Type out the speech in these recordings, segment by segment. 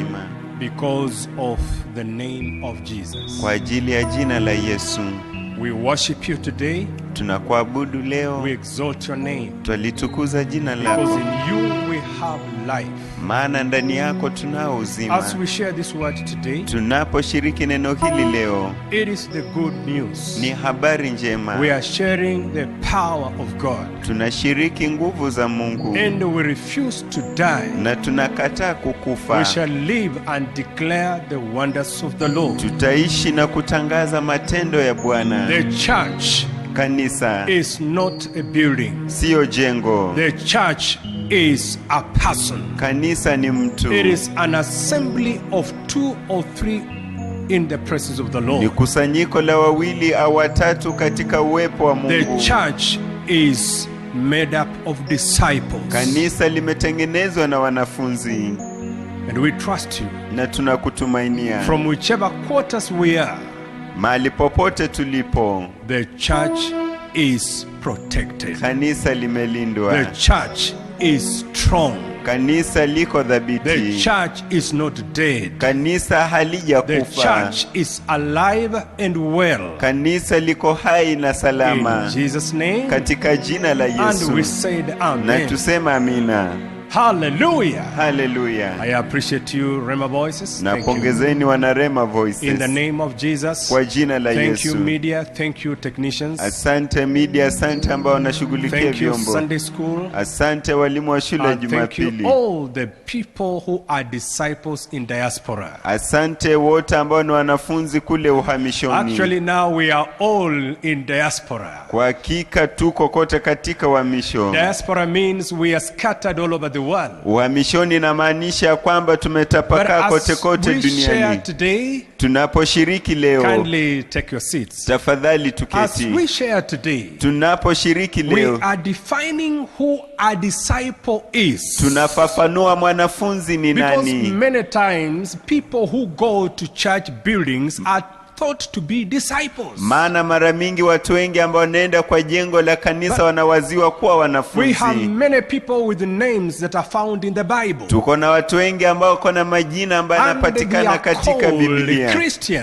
uzima. Because of the name of Jesus. Kwa ajili ya jina la Yesu. We worship you today. Tunakuabudu leo. We exalt your name. Twalitukuza jina lako. Because in you we have life. Maana ndani yako tunao uzima. As we share this word today, tunaposhiriki neno hili leo, it is the good news. Ni habari njema. We are sharing the power of God. Tunashiriki nguvu za Mungu. And we refuse to die. Na tunakataa kukufa. We shall live and declare the wonders of the Lord. Tutaishi na kutangaza matendo ya Bwana. The church Kanisa is not a building. Sio jengo. The church is a person. Kanisa ni mtu. It is an assembly of 2 or 3 in the presence of the Lord. Ni kusanyiko la wawili au watatu katika uwepo wa Mungu. The church is made up of disciples. Kanisa limetengenezwa na wanafunzi. And we trust you. Na tunakutumainia. From whichever quarters we are, mahali popote tulipo, the church is protected. Kanisa limelindwa. The church is strong. Kanisa liko dhabiti. The church is not dead. Kanisa halijakufa. The church is alive and well. Kanisa liko hai na salama. In Jesus' name. Katika jina la Yesu. And we said amen. Na tusema amina. Hallelujah. Hallelujah. I appreciate you, Rema Voices. Na pongezeni wana Rema Voices. In the name of Jesus. Kwa jina la Yesu. Thank you media, thank you technicians. Asante media, asante ambao wanashughulikia vyombo. Thank you Sunday school. Asante walimu wa shule ya Jumapili. Thank you all the people who are disciples in diaspora. Asante wote ambao ni wanafunzi kule uhamishoni. Actually now we are all in diaspora. Kwa hakika tuko kote katika uhamisho. Diaspora means we are scattered all over the world. Uhamishoni inamaanisha kwamba tumetapakaa kote kote duniani. Today, tunaposhiriki leo, kindly take your seats. Tafadhali tuketi. As we share today, tunaposhiriki leo, we are defining who a disciple is. Tunafafanua mwanafunzi ni nani. Because many times people who go to church buildings are thought to be disciples. Maana mara mingi watu wengi ambao wanaenda kwa jengo la kanisa wanawaziwa kuwa wanafunzi. We have many people with names that are found in the Bible. Tuko na watu wengi ambao kuna majina ambayo yanapatikana katika Biblia.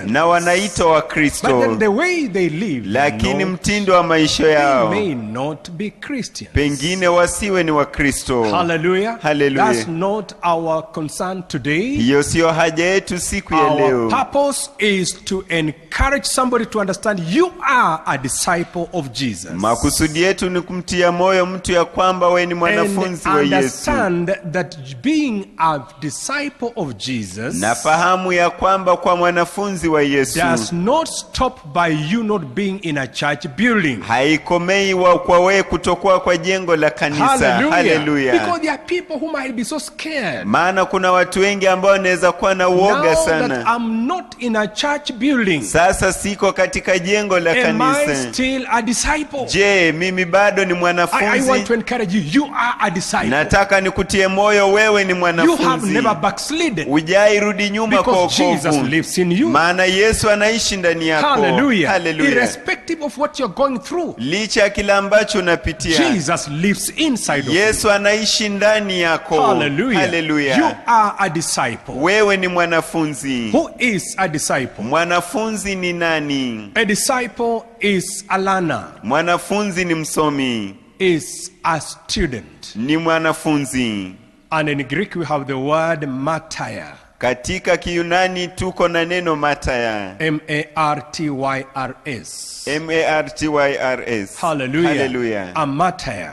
Na wanaitwa Wakristo. But then the way they live, lakini mtindo wa maisha yao, they may not be Christians. Pengine wasiwe ni Wakristo. Hallelujah. Hallelujah. That's not our concern today. Hiyo sio haja yetu siku ya leo. Our purpose is to encourage somebody to understand you are a disciple of Jesus. Makusudi yetu ni kumtia moyo mtu ya kwamba wewe ni mwanafunzi wa Yesu. Understand that being a disciple of Jesus, nafahamu ya kwamba kwa mwanafunzi wa Yesu, does not stop by you not being in a church building. Haikomei kwa wewe kutokuwa kwa jengo la kanisa. Hallelujah. Because there are people who might be so scared. Maana kuna watu wengi ambao wanaweza kuwa na uoga sana. Now that I'm not in a church building, sasa siko katika jengo la kanisa. Am I still a disciple? Je, mimi bado ni mwanafunzi? I want to encourage you. You are a disciple. Nataka nikutie moyo wewe ni mwanafunzi. You have never backslidden. Hujairudi nyuma kwa wokovu. Because Jesus lives in you. Maana Yesu anaishi ndani yako. Hallelujah. Hallelujah. Irrespective of what you're going through. Licha ya kila ambacho unapitia. Jesus lives inside of you. Yesu anaishi ndani yako. Hallelujah. Hallelujah. You are a disciple. Wewe ni mwanafunzi. Who is a disciple? Mwanafunzi ni nani? A disciple is a learner. Mwanafunzi ni msomi. Is a student. Ni mwanafunzi. And in Greek we have the word martyr. Katika Kiyunani tuko na neno martyr. M-A-R-T-Y-R-S. M-A-R-T-Y-R-S. Hallelujah. Hallelujah. A martyr.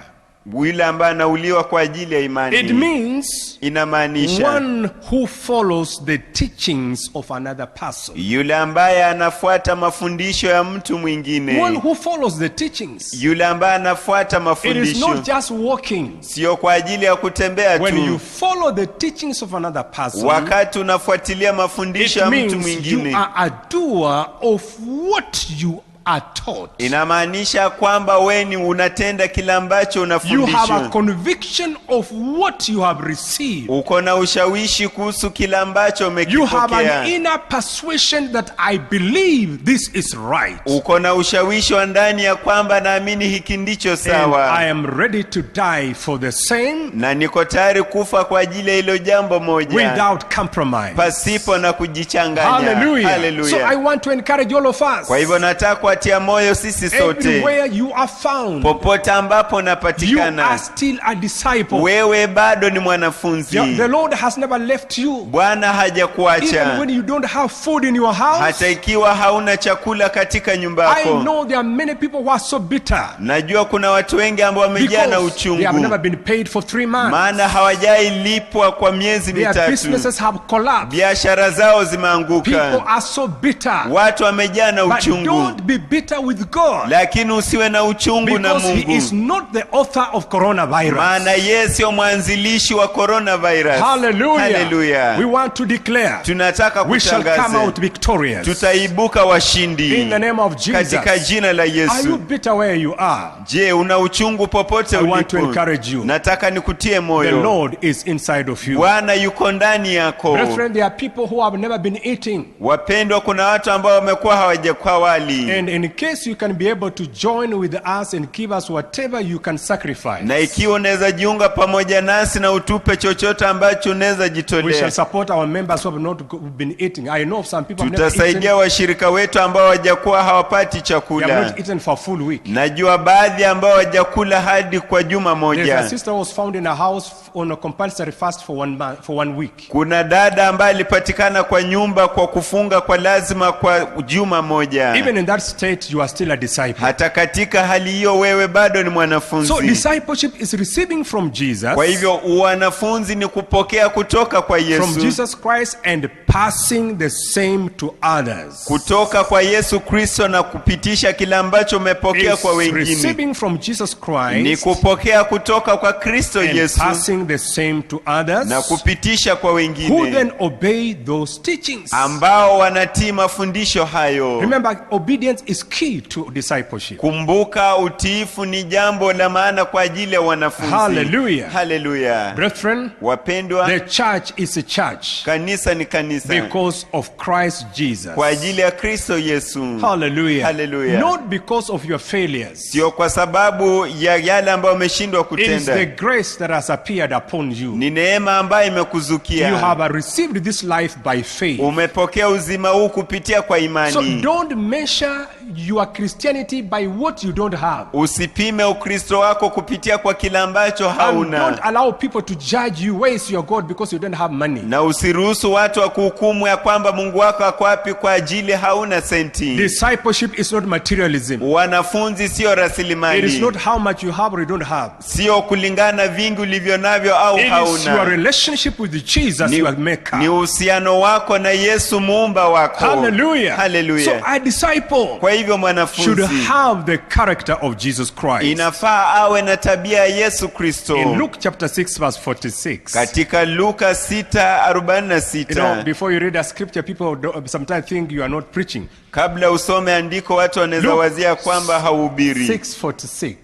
Yule ambaye anauliwa kwa ajili ya imani. It means inamaanisha one who follows the teachings of another person. Yule ambaye anafuata mafundisho ya mtu mwingine. One who follows the teachings. Yule ambaye anafuata mafundisho. It is not just walking. Sio kwa ajili ya kutembea tu. When you follow the teachings of another person, wakati unafuatilia mafundisho ya mtu mwingine, you are a doer of what you are taught. Inamaanisha kwamba wewe unatenda kila ambacho unafundishwa. You have a conviction of what you have received. Uko na ushawishi kuhusu kila ambacho umekipokea. You have an inner persuasion that I believe this is right. Uko na ushawishi wa ndani ya kwamba naamini hiki ndicho sawa. And I am ready to die for the same. Na niko tayari kufa kwa ajili ya hilo jambo moja. Without compromise. Pasipo na kujichanganya. Hallelujah. Hallelujah. So I want to encourage all of us. Kwa hivyo nataka kuatia moyo sisi sote. Everywhere you are found. Popote ambapo unapatikana. You are still a disciple. Wewe bado ni mwanafunzi. The Lord has never left you. Bwana hajakuacha. Even when you don't have food in your house. Hata ikiwa hauna chakula katika nyumba yako. I know there are many people who are so bitter. Najua kuna watu wengi ambao wamejaa na uchungu. They have never been paid for 3 months. Maana hawajai lipwa kwa miezi mitatu. Their businesses have collapsed. Biashara zao zimeanguka. People are so bitter. Watu wamejaa na uchungu. But don't be bitter with God. Lakini usiwe na uchungu na Mungu. Because he is not the author of coronavirus. Maana yeye sio mwanzilishi wa coronavirus. Hallelujah. Hallelujah. We want to declare. Tunataka kutangaza. We shall come out victorious. Tutaibuka washindi. In the name of Jesus. Katika jina la Yesu. Are you bitter where you are? Je, una uchungu popote ulipo? I want to encourage you. Nataka nikutie moyo. The Lord is inside of you. Bwana yuko ndani yako. Brethren, there are people who have never been eating. Wapendwa, kuna watu ambao wamekuwa hawajakula wali. And in case you can be able to join with us and give us whatever you can sacrifice. Na ikiwa unaweza jiunga pamoja nasi na utupe chochote ambacho unaweza jitolea. We shall support our members who have not been eating. I know some people have never eaten. Tutasaidia washirika wetu ambao hawajakuwa hawapati chakula. They have not eaten for a full week. Najua baadhi ambao hawajakula hadi kwa juma moja. There's a sister who was found in a house on a compulsory fast for 1 week. Kuna dada ambaye alipatikana kwa nyumba kwa kufunga kwa lazima kwa juma moja. Even in that state you are still a disciple. Hata katika hali hiyo wewe bado ni mwanafunzi. So discipleship is receiving from Jesus. Kwa hivyo wanafunzi ni kupokea kutoka kwa Yesu. From Jesus Christ and passing the same to others. Kutoka kwa Yesu Kristo na kupitisha kile ambacho umepokea kwa wengine. Receiving from Jesus Christ. Ni kupokea kutoka kwa Kristo Yesu. Passing the same to others. Na kupitisha kwa wengine. Who then obey those teachings. Ambao wanatii mafundisho hayo. Remember, obedience is key to discipleship. Kumbuka, utiifu ni jambo la maana kwa ajili ya wanafunzi. Hallelujah. Hallelujah. Brethren, wapendwa, the church is a church. Kanisa ni kanisa. Because of Christ Jesus. Kwa ajili ya Kristo Yesu. Hallelujah. Hallelujah. Not because of your failures. Sio kwa sababu ya yale ambayo umeshindwa kutenda. It is the grace that has appeared upon you. Ni neema ambayo imekuzukia. You have received this life by faith. Umepokea uzima huu kupitia kwa imani. So don't measure your Christianity by what you don't have. Usipime Ukristo wako kupitia kwa kile ambacho hauna. And don't allow people to judge you, where is your God, because you don't have money. Na usiruhusu watu wakuhukumu ya kwamba Mungu wako ako wapi kwa ajili hauna senti. Discipleship is not materialism. Wanafunzi sio rasilimali. It is not how much you have or you don't have. Sio kulingana vingi ulivyo navyo au hauna. It is your relationship with Jesus, your maker. Ni uhusiano wako na Yesu muumba wako. Hallelujah. Hallelujah. So a disciple kwa hivyo mwanafunzi should have the character of Jesus Christ. Inafaa awe na tabia ya Yesu Kristo. In Luke chapter 6 verse 46. Katika Luka 6:46. You know, before you read a scripture, people sometimes think you are not preaching. Kabla usome andiko watu wanaweza wazia kwamba hauhubiri. 6:46.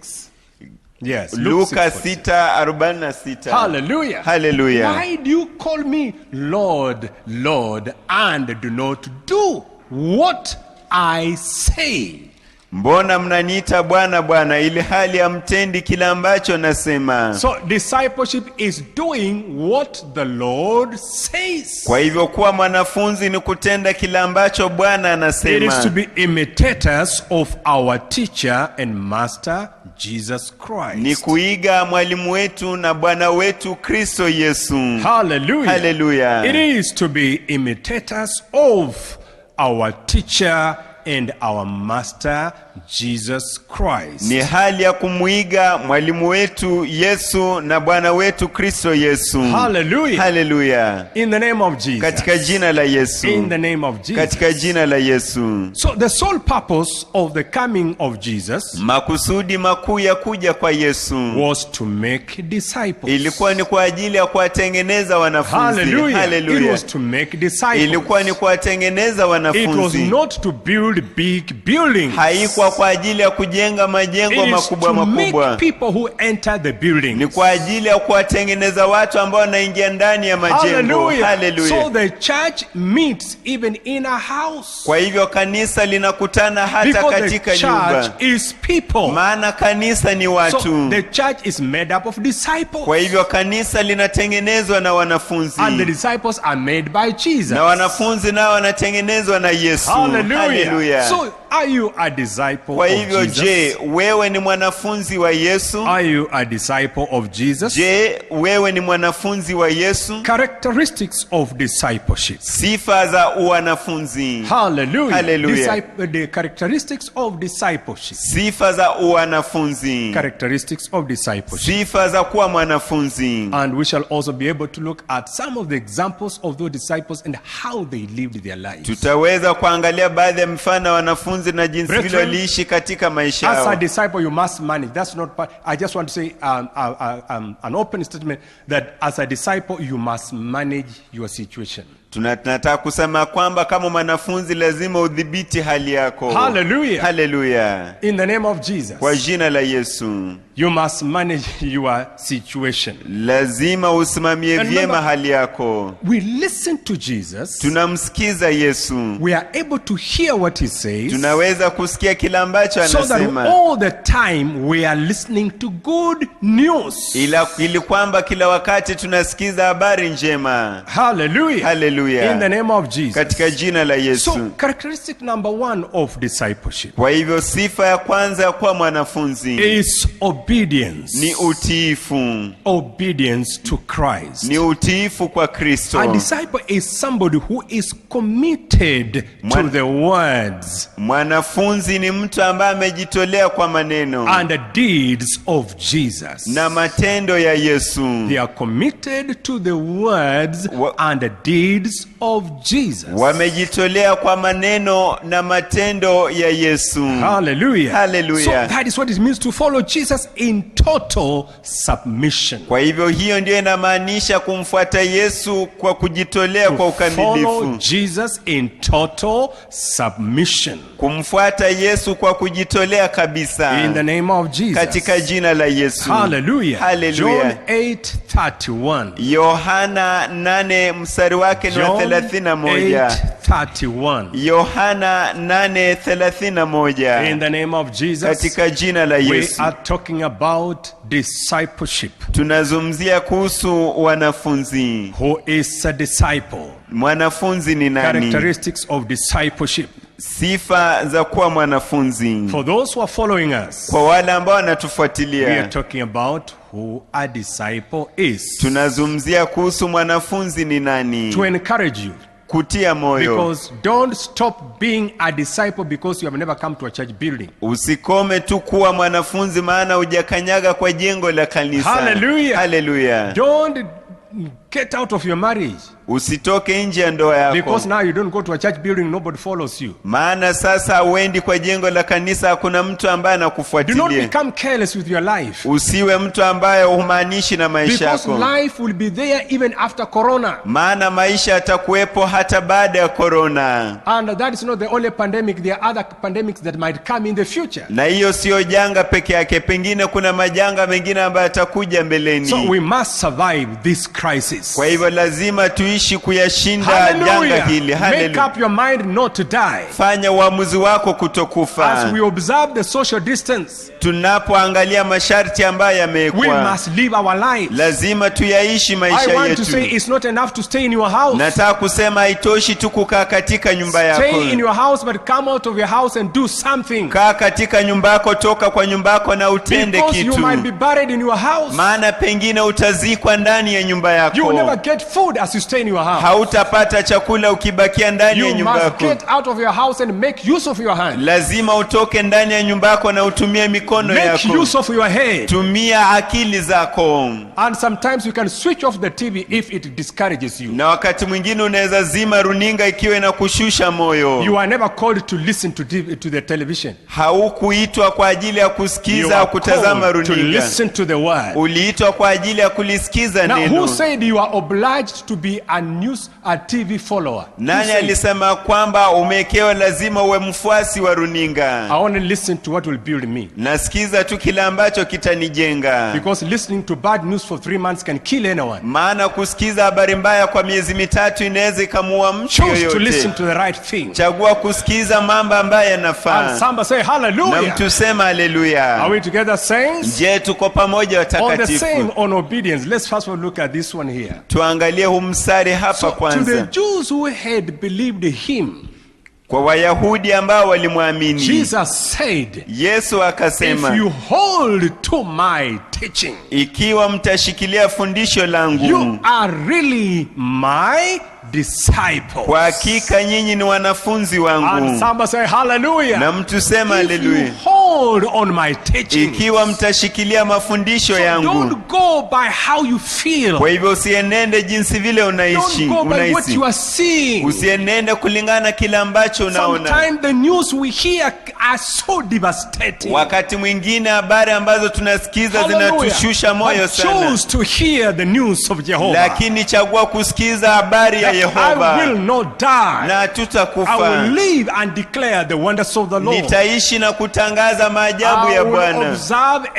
Yes, Luka 6:46. Hallelujah. Hallelujah. Why do you call me Lord, Lord, and do not do what I say? Mbona mnaniita Bwana Bwana ili hali hamtendi kila ambacho nasema? So discipleship is doing what the Lord says. Kwa hivyo kuwa mwanafunzi ni kutenda kila ambacho Bwana anasema. It is to be imitators of our teacher and master Jesus Christ. Ni kuiga mwalimu wetu na Bwana wetu Kristo Yesu. Hallelujah. Hallelujah. It is to be imitators of our teacher and our master Jesus Christ. Ni hali ya kumuiga mwalimu wetu Yesu na Bwana wetu Kristo Yesu. Hallelujah. Hallelujah. In the name of Jesus. Katika jina la Yesu. In the name of Jesus. Katika jina la Yesu. So the sole purpose of the coming of Jesus, makusudi makuu ya kuja kwa Yesu, was to make disciples. Ilikuwa ni kwa ajili ya kuwatengeneza wanafunzi. Hallelujah. Hallelujah. It was to make disciples. Ilikuwa ni kuwatengeneza wanafunzi. It was not to build build big buildings. Haikuwa kwa ajili ya kujenga majengo It is makubwa to makubwa. make people who enter the building. Ni kwa ajili ya kuwatengeneza watu ambao wanaingia ndani ya majengo. Hallelujah. So the church meets even in a house. Kwa hivyo kanisa linakutana hata katika nyumba. Because the church is people. Maana kanisa ni watu. So the church is made up of disciples. Kwa hivyo kanisa linatengenezwa na wanafunzi. And the disciples are made by Jesus. Na wanafunzi nao wanatengenezwa na Yesu. Hallelujah. So are you a disciple kwa of hivyo Jesus? Je, wewe ni mwanafunzi wa Yesu? Are you a disciple of Jesus? Je, wewe ni mwanafunzi wa Yesu? Characteristics of discipleship. Sifa za wanafunzi. Hallelujah. Hallelujah. The characteristics of discipleship. Sifa za wanafunzi. Characteristics of discipleship. Sifa za kuwa mwanafunzi. And we shall also be able to look at some of the examples of those disciples and how they lived their lives. Tutaweza kuangalia baadhi ya mifano ya wanafunzi na jinsi vile waliishi katika maisha yao. As a disciple you must manage. That's not part. I just want to say an open statement that as a disciple you must manage your situation. Tunataka kusema kwamba kama mwanafunzi lazima udhibiti hali yako. Hallelujah. Hallelujah. In the name of Jesus. Kwa jina la Yesu. You must manage your situation. Lazima usimamie vyema hali yako. We listen to Jesus. Tunamsikiza Yesu. We are able to hear what he says. Tunaweza kusikia kila ambacho anasema. So that all the time we are listening to good news. Ili kwamba kila wakati tunasikiza habari njema. Hallelujah. Hallelujah. In the name of Jesus. Katika jina la Yesu. So characteristic number 1 of discipleship. Kwa hivyo sifa ya kwanza ya kuwa mwanafunzi is obedience. Ni utiifu. Obedience to Christ. Ni utiifu kwa Kristo. A disciple is somebody who is committed to the words. Mwanafunzi ni mtu ambaye amejitolea kwa maneno and the deeds of Jesus. Na matendo ya Yesu. They are committed to the words and the deeds of Jesus. Wamejitolea kwa maneno na matendo ya Yesu. Hallelujah. Hallelujah. So that is what it means to follow Jesus in total submission. Kwa hivyo hiyo ndio inamaanisha kumfuata Yesu kwa kujitolea kwa ukamilifu. Follow Jesus in total submission. Kumfuata Yesu kwa kujitolea kabisa. In the name of Jesus. Katika jina la Yesu. Hallelujah. Hallelujah. John 8:31. Yohana 8 mstari wake ni 31. 8:31. Yohana 8:31. In the name of Jesus. Katika jina la Yesu. We are talking about discipleship. Tunazungumzia kuhusu wanafunzi. Who is a disciple? Mwanafunzi ni nani? Characteristics of discipleship. Sifa za kuwa mwanafunzi. For those who are following us. Kwa wale ambao wanatufuatilia. We are talking about who a disciple is. Tunazungumzia kuhusu mwanafunzi ni nani. To encourage you. Kutia moyo. Because don't stop being a disciple because you have never come to a church building. Usikome tu kuwa mwanafunzi maana hujakanyaga kwa jengo la kanisa. Hallelujah. Hallelujah. Don't get out of your marriage. Usitoke nje ya ndoa yako. Because now you don't go to a church building, nobody follows you. Maana sasa uendi kwa jengo la kanisa, hakuna mtu ambaye anakufuatilia. Do not become careless with your life. Usiwe mtu ambaye humaanishi na maisha yako. Because life will be there even after corona. Maana maisha yatakuwepo hata baada ya corona. And that is not the only pandemic, there are other pandemics that might come in the future. Na hiyo sio janga peke yake, pengine kuna majanga mengine ambayo yatakuja mbeleni. So we must survive this crisis. Kwa hivyo lazima tuishi kuyashinda janga hili. Make up your mind not to die. Fanya uamuzi wako kutokufa. As we observe the social distance, tunapoangalia masharti ambayo yamewekwa, we must live our lives. Lazima tuyaishi maisha yetu. I want to say it's not enough to stay in your house. Nataka kusema haitoshi tu kukaa katika nyumba yako. Stay in your house but come out of your house and do something. Kaa katika nyumba yako, toka kwa nyumba yako na utende Because kitu. you might be buried in your house. Maana pengine utazikwa ndani ya nyumba yako. You will never get food as you stay in your house. Hautapata chakula ukibakia ndani ya nyumba yako. You must get out of your house and make use of your hand. Lazima utoke ndani ya nyumba yako na utumie mikono yako. Make use of your head. Tumia akili zako. And sometimes you can switch off the TV if it discourages you. Na wakati mwingine unaweza zima runinga ikiwa inakushusha moyo. You are never called to listen to the television. Haukuitwa kwa ajili ya kusikiza au kutazama runinga. To listen to the word. Uliitwa kwa ajili ya kulisikiza neno. Now who said you are obliged to be a TV follower? Nani alisema kwamba umekewa lazima uwe mfuasi wa runinga? I only listen to what will build me. Nasikiza tu kile ambacho kitanijenga. Because listening to bad news for 3 months can kill anyone. Maana kusikiza habari mbaya kwa miezi mitatu inaweza kumuua mtu yoyote. Choose to listen to the right thing. Chagua kusikiza mambo ambayo yanafaa. And somebody say hallelujah. Na mtu sema hallelujah. Are we together saints? Je, tuko pamoja watakatifu? On the same on obedience. Let's first of all look at this one here. Tuangalie humsari hapa kwanza. To the Jews who had believed him, kwa Wayahudi ambao walimwamini, Jesus said, Yesu akasema, if you hold to my teaching, ikiwa mtashikilia fundisho langu, you are really my disciples. Kwa hakika nyinyi ni wanafunzi wangu. And somebody say hallelujah. Na mtu sema hallelujah. If you hold on my teaching, ikiwa mtashikilia mafundisho yangu, don't go by how you feel. Kwa hivyo usienende jinsi vile unaishi. Don't go by what you are seeing. Usienende kulingana kile ambacho unaona. Sometimes the news we hear are so devastating. Wakati mwingine habari ambazo tunasikiza zinatushusha moyo sana. Choose to hear the news of Jehovah. Lakini chagua kusikiza habari ya Yehova. I will not die. Na tutakufa. I will live and declare the wonders of the Lord. Nitaishi na kutangaza maajabu ya Bwana. I will observe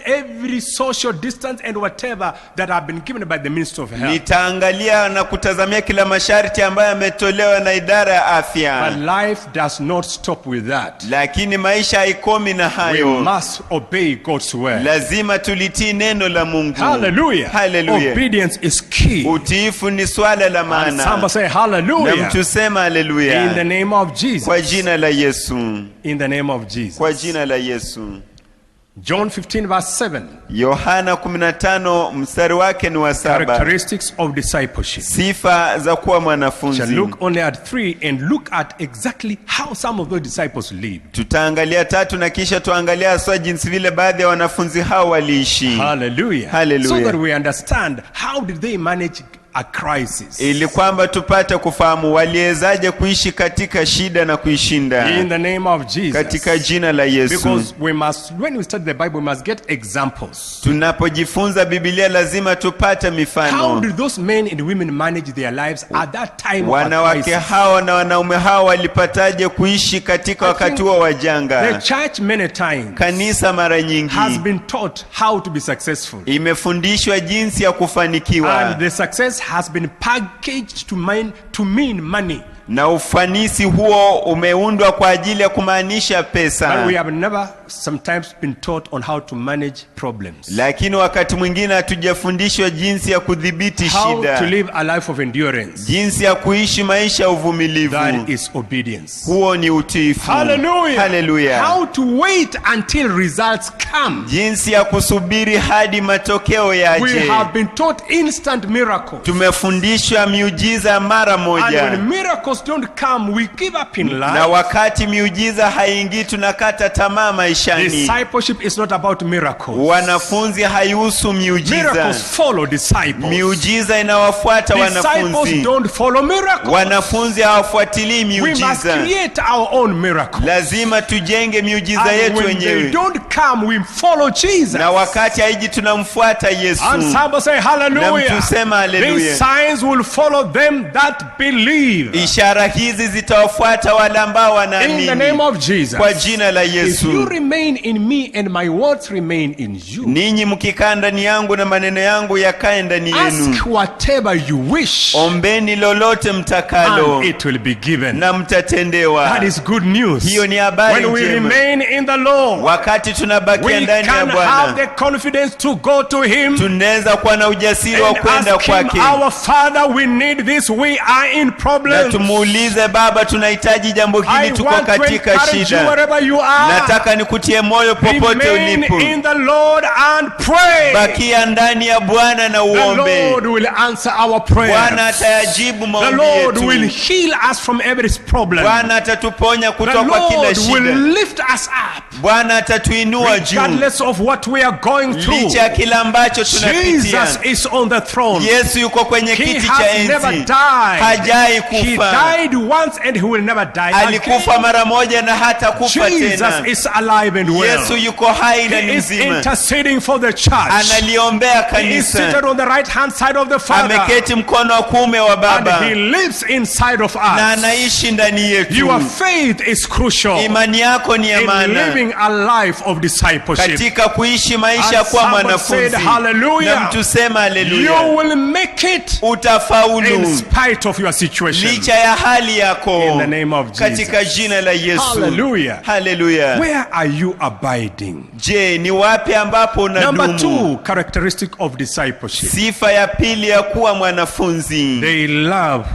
every social distance and whatever that have been given by the Ministry of Health. Nitaangalia na kutazamia kila masharti ambayo yametolewa na idara ya afya. But life does not stop with that. Lakini maisha haikomi na hayo. We must obey God's word. Lazima tulitii neno la Mungu. Hallelujah. Hallelujah. Obedience is key. Utiifu ni swala la maana. And somebody say hallelujah. Na mtu sema hallelujah. In the name of Jesus. Kwa jina la Yesu. In the name of Jesus. Kwa jina la Yesu. John 15 verse 7. Yohana 15 mstari wake ni wa 7. Characteristics of discipleship. Sifa za kuwa mwanafunzi. Shall look only at 3 and look at exactly how some of those disciples lived. Tutaangalia 3 na kisha tuangalia aswa jinsi vile baadhi ya wanafunzi hao waliishi. Hallelujah. Hallelujah. So that we understand how did they manage a crisis. Ili kwamba tupate kufahamu waliezaje kuishi katika shida na kuishinda. In the name of Jesus. Katika jina la Yesu. Because we must, when we study the Bible, we must get examples. Tunapojifunza Biblia lazima tupate mifano. How did those men and women manage their lives at that time of wanawake hao na wanaume hao walipataje kuishi katika wakati wa janga? The church many times, kanisa mara nyingi, has been taught how to be successful. Imefundishwa jinsi ya kufanikiwa. And the success has been packaged to mean money. Na ufanisi huo umeundwa kwa ajili ya kumaanisha pesa. But we have never sometimes been taught on how to manage problems. Lakini wakati mwingine hatujafundishwa jinsi ya kudhibiti shida. How to live a life of endurance. Jinsi ya kuishi maisha ya uvumilivu. That is obedience. Huo ni utiifu. Hallelujah. Hallelujah. How to wait until results come. Jinsi ya kusubiri hadi matokeo yaje. We have been taught instant miracles. Tumefundishwa miujiza mara moja. And when miracles don't come, we give up in life. Na wakati miujiza haingii tunakata tamaa maishani. Discipleship is not about miracles. Wanafunzi haihusu miujiza. Miracles follow disciples. Miujiza inawafuata wanafunzi. Disciples don't follow miracles. Wanafunzi hawafuatilii miujiza. We must create our own miracles. Lazima tujenge miujiza yetu wenyewe. When they don't come, we follow Jesus. Na wakati haiji tunamfuata Yesu. And some say hallelujah. Na mtusema hallelujah. These signs will follow them that believe. Ishara hizi zitawafuata wale ambao wanaamini. In the name of Jesus. Kwa jina la Yesu. If you remain in me and my words remain in you. Ninyi mkikaa ndani yangu na maneno yangu yakae ndani yenu. Ask whatever you wish. Ombeni lolote mtakalo. And it will be given. Na mtatendewa. That is good news. Hiyo ni habari njema. When we remain in the Lord. Wakati tunabakia ndani ya Bwana. We can have the confidence to go to him. Tunaweza kuwa na ujasiri wa kwenda kwake. Our Father, we need this. We are in problems. Na tumuulize Baba, tunahitaji jambo hili, tuko katika shida. Nataka nikutie moyo popote ulipo. Remain in the Lord and pray. Bakia ndani ya Bwana na uombe. The Lord will answer our prayers. Bwana atayajibu maombi yetu. The Lord will heal us from every problem. Bwana atatuponya kutoka kwa kila shida. The Lord will lift us up. Bwana atatuinua juu. Regardless of what we are going through. Licha ya kila ambacho tunapitia. Jesus is on the throne. Yesu yuko kwenye kiti cha enzi. He has never died. Hajai kufa. He died once and he will never die alikufa again. mara moja na hata kufa Jesus tena. is alive and well. Yesu yuko hai na He is mzima. interceding for the church. Analiombea He is seated kanisa. on the right hand side of the Father. Ameketi mkono wa kuume wa Baba. And he lives inside of Na us. anaishi ndani yetu. Your faith is crucial Imani yako ni ya in maana living a life of discipleship. katika kuishi maisha And kwa someone mwanafunzi. said, hallelujah. Na mtu sema haleluya. You will make it in Utafaulu spite of your situation. licha ya hali yako. In the name of Jesus. Katika jina la Yesu. Hallelujah. Hallelujah. Where are you abiding? Je, ni wapi ambapo Number unadumu? 2 characteristic of discipleship. Sifa ya pili ya kuwa mwanafunzi. They love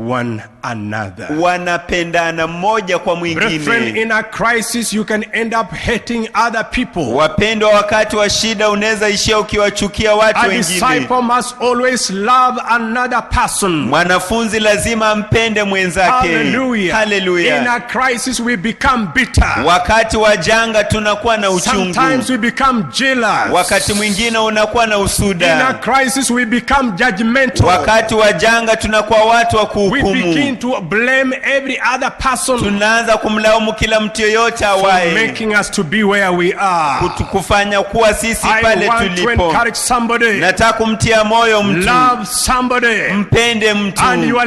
one another. Wanapendana mmoja kwa Brethren, mwingine. in a crisis you can end up hating other people. Wapendwa, wakati wa shida unaweza ishia ukiwachukia watu A wengine. disciple must always love another person. Mwanafunzi lazima ampende mwenzake. Hallelujah. Hallelujah. In a crisis we become bitter. Wakati wa janga tunakuwa na uchungu. Sometimes we become jealous. Wakati mwingine unakuwa na In a usuda. crisis we become judgmental. Wakati wa janga tunakuwa watu wa We kuhukumu. begin to blame every other person Tunaanza kumlaumu kila mtu yoyote for awaye, making us to be where we are. kufanya kuwa sisi I pale want to tulipo. encourage somebody. Nataka kumtia moyo mtu. Love somebody. Mpende mtu. And your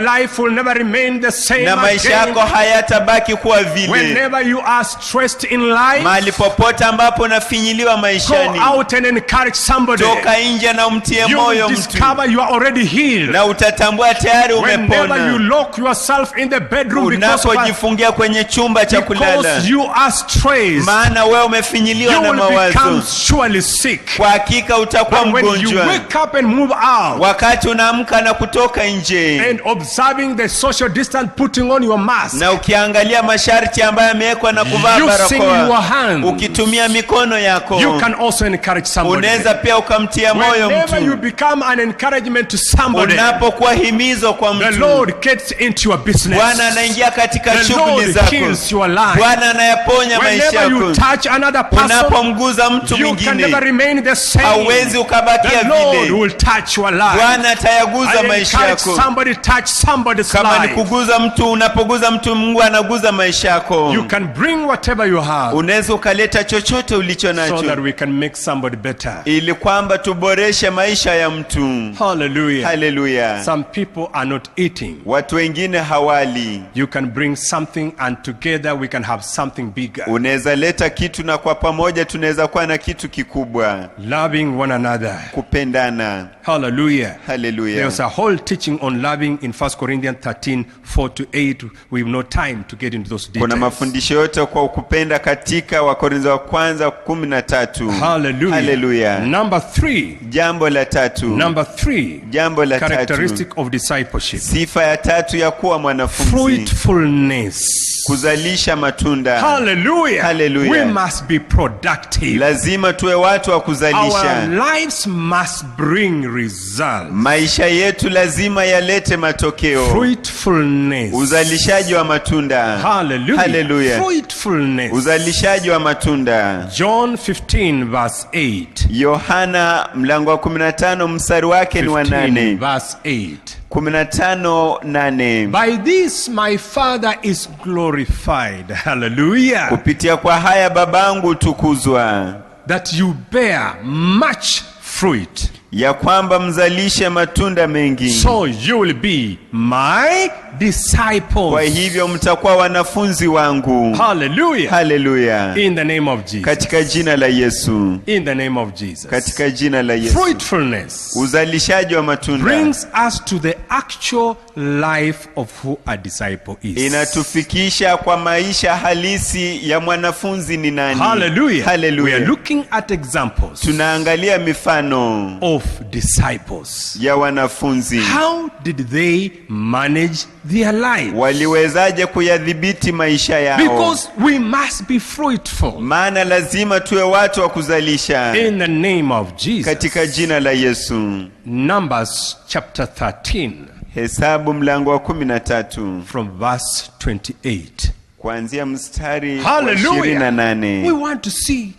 life will never remain the same Na maisha yako again. hayatabaki kuwa vile. Whenever you are stressed in life, Mahali popote ambapo unafinyiliwa go maishani, out and encourage somebody. toka nje na umtie You moyo will mtu. discover you are already healed. Na utatambua tayari Whenever you umepona. lock yourself in the bedroom Unapojifungia kwenye chumba cha kulala, because you are stressed, maana wewe umefinyiliwa you na will become mawazo, surely sick. kwa hakika utakuwa But when you mgonjwa. wake up and move out Wakati unaamka na kutoka nje and observing the social distance, putting on your mask, na ukiangalia masharti ambayo yamewekwa na kuvaa using your barakoa, hands, ukitumia mikono yako, you can also encourage somebody. unaweza pia ukamtia moyo Whenever you mtu. become an encouragement to somebody, Unapokuwa himizo kwa the mtu, Lord gets into your business. Bwana anaingia katika The shughuli Lord zako. heals your life. Bwana anayaponya maisha Whenever you yako. touch another person, Unapomguza mtu you can mwingine, never remain the same. hauwezi ukabakia The Lord vile. will touch your life. Bwana atayaguza I maisha encourage yako. somebody, touch somebody's Kama ni life. kuguza mtu, unapoguza mtu, Mungu anaguza maisha yako. You can bring whatever you have Unaweza ukaleta chochote ulicho so that nacho, we can make somebody better. ili kwamba tuboreshe maisha ya mtu. Hallelujah. Haleluya. Some people are not eating. Watu wengine hawali. You can bring something and together we can have something bigger. Unaweza leta kitu na kwa pamoja tunaweza kuwa na kitu kikubwa. Loving one another. Kupendana. Hallelujah. Haleluya. There's a whole teaching on loving in 1 Corinthians 13:4-8. We have no time to get into those Kuna details. mafundisho yote kwa kupenda katika Wakorintho wa kwanza 13. Hallelujah. Haleluya. Number 3. Jambo la tatu. Number 3. Jambo la tatu. Characteristic of discipleship. Sifa ya tatu ya kuwa mwanafunzi. Fruitfulness. Kuzalisha matunda. Hallelujah. Hallelujah. We must be productive. Lazima tuwe watu wa Our kuzalisha. lives must bring results. Maisha yetu lazima yalete matokeo. Fruitfulness. Uzalishaji wa matunda. Hallelujah. Hallelujah. Fruitfulness. Uzalishaji wa matunda. John 15 verse 8. Yohana mlango wa 15 mstari wake ni wa 15 8. verse 8. 15:8. By this my Father is glorified. Hallelujah. Kupitia kwa haya babangu tukuzwa, That you bear much fruit, ya kwamba mzalishe matunda mengi, so you will be my disciples. kwa hivyo mtakuwa wanafunzi wangu. Hallelujah. Haleluya. In the name of Jesus. Katika jina la Yesu. In the name of Jesus. Katika jina la Yesu. Fruitfulness Uzalishaji wa matunda brings us to the actual life of who a disciple is. inatufikisha kwa maisha halisi ya mwanafunzi ni nani. Hallelujah. Hallelujah. We are looking at examples Tunaangalia mifano of disciples. ya wanafunzi. How did they manage their life? Waliwezaje kuyadhibiti maisha yao? Because we must be fruitful. Maana lazima tuwe watu wa kuzalisha. In the name of Jesus. Katika jina la Yesu. Numbers chapter 13 Hesabu mlango wa 13 from verse 28. kuanzia mstari wa Hallelujah. 28. We want to see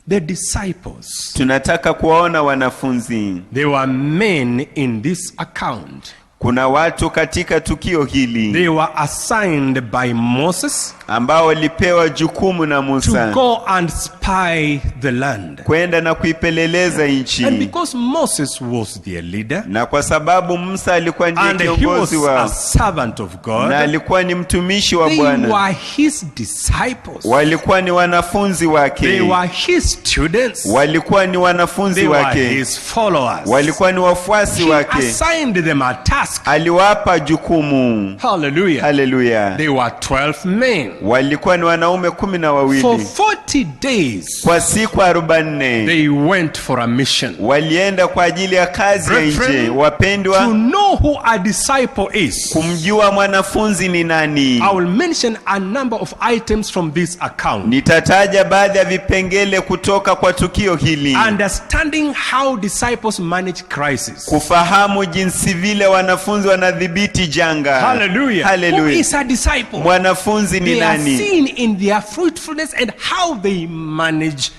the disciples. Tunataka kuwaona wanafunzi. There were men in this account. Kuna watu katika tukio hili, they were assigned by Moses, ambao walipewa jukumu na Musa, to go and spy the land. kwenda na kuipeleleza nchi. And because Moses was their leader, na kwa sababu Musa alikuwa ndiye kiongozi wao, a servant of God, na alikuwa ni mtumishi wa they Bwana, were his disciples, walikuwa ni wanafunzi wake, they were his students, walikuwa ni wanafunzi they wake, were his followers, walikuwa ni wafuasi he wake. assigned them a task. Aliwapa jukumu. Hallelujah. Hallelujah. They were 12 men. Walikuwa ni wanaume 12. For 40 days, kwa siku 40 they went for a mission. walienda kwa ajili ya kazi ya nje. Wapendwa, to know who a disciple is, kumjua mwanafunzi ni nani. I will mention a number of items from this account. Nitataja baadhi ya vipengele kutoka kwa tukio hili. Understanding how disciples manage crisis. Kufahamu jinsi vile wanafunzi wanadhibiti janga. Hallelujah. Hallelujah. Who is a disciple? Mwanafunzi ni nani? They are seen in their fruitfulness and how they manage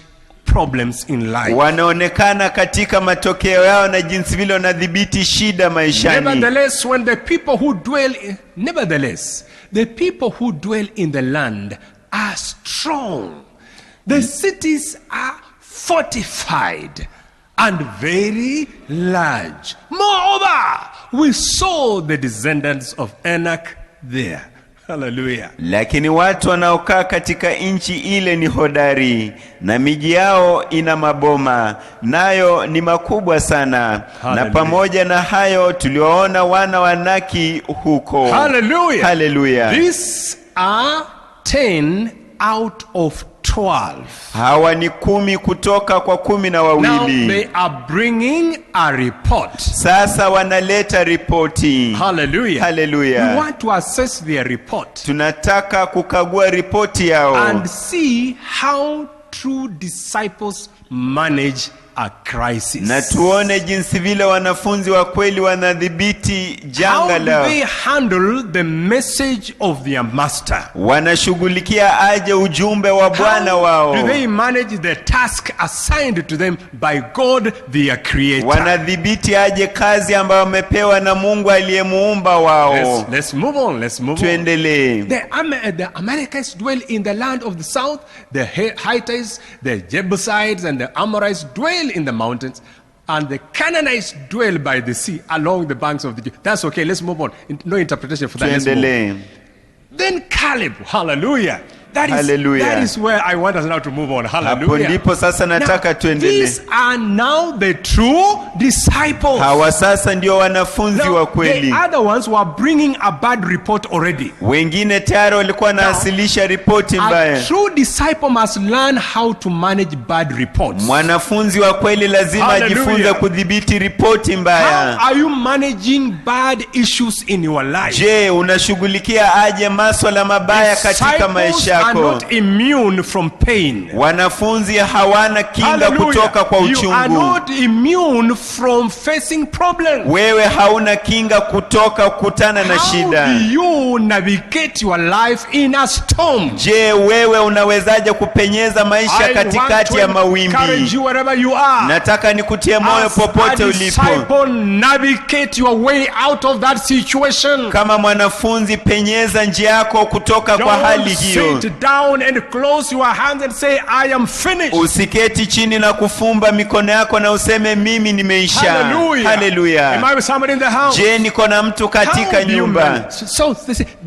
problems in life. Wanaonekana katika matokeo yao na jinsi vile wanadhibiti shida maishani. Nevertheless, the people who dwell in the land are strong. The cities are fortified and very large. Moreover, we saw the descendants of Enoch there. Hallelujah. Lakini watu wanaokaa katika nchi ile ni hodari, na miji yao ina maboma, nayo ni makubwa sana. Hallelujah. Na pamoja na hayo tuliwaona wana wa Anaki huko. Hallelujah. Hallelujah. These are 10 out of 12. Hawa ni 10 kutoka kwa 12. Now they are bringing a report. Sasa wanaleta ripoti. Hallelujah. Hallelujah. We want to assess their report. Tunataka kukagua ripoti yao and see how true disciples manage a crisis. Na tuone jinsi vile wanafunzi wa kweli wanadhibiti janga how do lao. they handle the message of their master? Wanashughulikia aje ujumbe wa Bwana wao? How do they manage the task assigned to them by God their creator? Wanadhibiti aje kazi ambayo wamepewa na Mungu aliyemuumba wao? Let's move on. Tuendelee. The Amalekites dwell in the land of the south. The Hittites, the Jebusites and the Amorites dwell in the mountains, and the Canaanites dwell by the sea along the banks of the Jordan. That's okay. Let's move on. No interpretation for that. Let's move. Then Caleb, hallelujah. That is where I want us now to move on. Hallelujah. Hapo ndipo sasa nataka tuendelee. These are now the true disciples. Hawa sasa ndio wanafunzi wa kweli. The other ones were bringing a bad report already. Wengine tayari walikuwa nawasilisha ripoti mbaya. A true disciple must learn how to manage bad reports. Mwanafunzi wa kweli lazima ajifunze kudhibiti ripoti mbaya. How are you managing bad issues in your life? Je, unashughulikia aje masuala mabaya katika maisha yako? Are not immune from pain. Wanafunzi hawana kinga kutoka kwa uchungu. You are not immune from facing problems. Wewe hauna kinga kutoka kukutana na shida. How do you navigate your life in a storm? Je, wewe unawezaje kupenyeza maisha katikati ya mawimbi? Nataka nikutie moyo popote ulipo. Navigate your way out of that situation. Kama mwanafunzi, penyeza njia yako kutoka kwa hali hiyo. Sit down and close your hands and say I am finished. Usiketi chini na kufumba mikono yako na useme mimi nimeisha. Hallelujah. Am I with somebody in the house? Je, niko na mtu katika nyumba? So